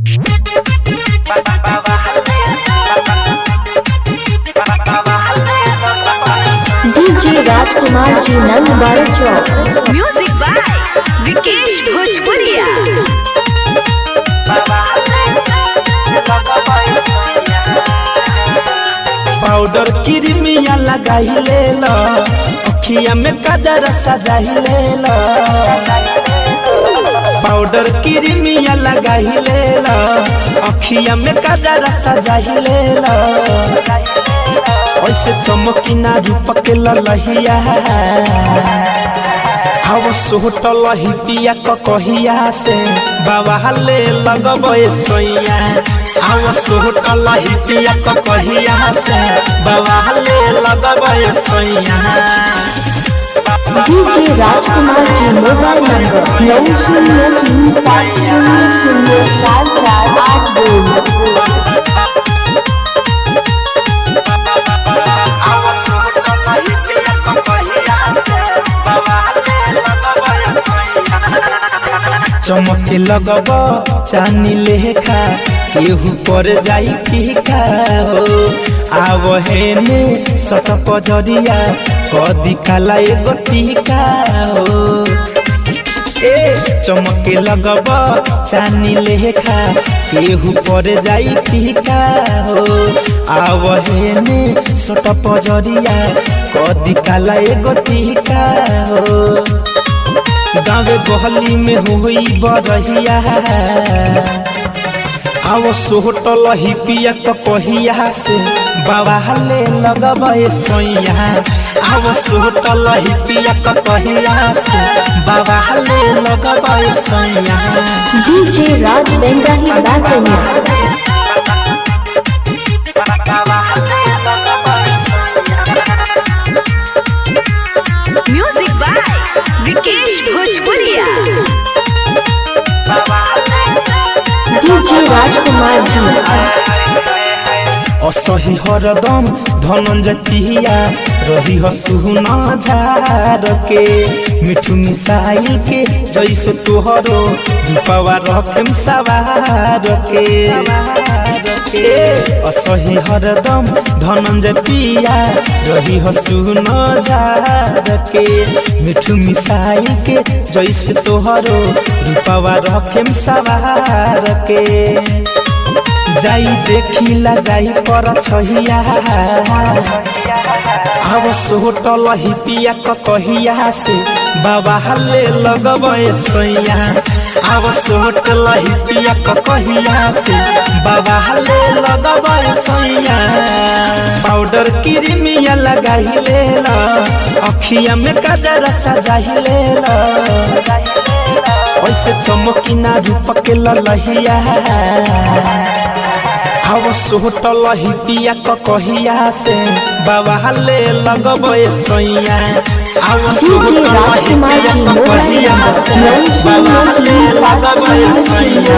DJ Rajkumar ji number चौक। Music by Vikesh Bhojpuriya. Powder Crimea लगाई ले लो, अखिया में काजर सजाई ले लो। पाउडर क्रीमिया लगाई ले लो, अखिया में काजर सजाई ले लो। ऐसे चमकी ना रूप के ललहिया, हव सोटल ही पिया कहिया से बाबा ले लगबे सोइया। हव सोटल ही पिया कहिया से बाबा ले लगबे सोइया। डीजे राजकुमार जी मोबाइल नंबर 903704482। चमके लगब चानी लेखा, केहू पर जाई फीका हो। आवहेने सट पजरिया कदी काला एगो टीका हो। ए चमके लगब चानी लेखा, केहू पर जाई फीका हो। आवहेने सट पजरिया कदी काला एगो टीका हो। गाँवे गहली में होई बरहिया, आव सोटल ही पिया कहिया से बाबा ले लगबे सोइया। आव सोटल ही पिया कहिया से बाबा ले लगबे सोइया। डीजे राज बेंगाही बाटनिया। Music by Vikesh Bhojpuriya. DJ Rajkumar जी। असही हरदम धनंजय पिया रही सुना झार के। मिठू मिसाइल के जैसे तोहरो रूपवा रखेम सवार के। असही हरदम धनंजय पिया रही सुना झार के। मिठू मिसाइल के जैसे तोहरो रूपवा रखेम सवार के। जाई देखिला जाई पर छहिया, आव सोटल ही पिया कहिया से बाबा ले लगबे सोइया। आव सोटल ही पिया कहिया से बाबा ले लगबे सोइया। पाउडर क्रीमिया लगाई ले लो, अखिया में काजर सजाई ले लो। ऐसे चमकी ना रूप के ललहिया, हव सोटल ही पिया कहिया से बाबा ले लगबे सोइया। आव सोटल ही पिया कहिया से बाबा ले लगबे सोइया।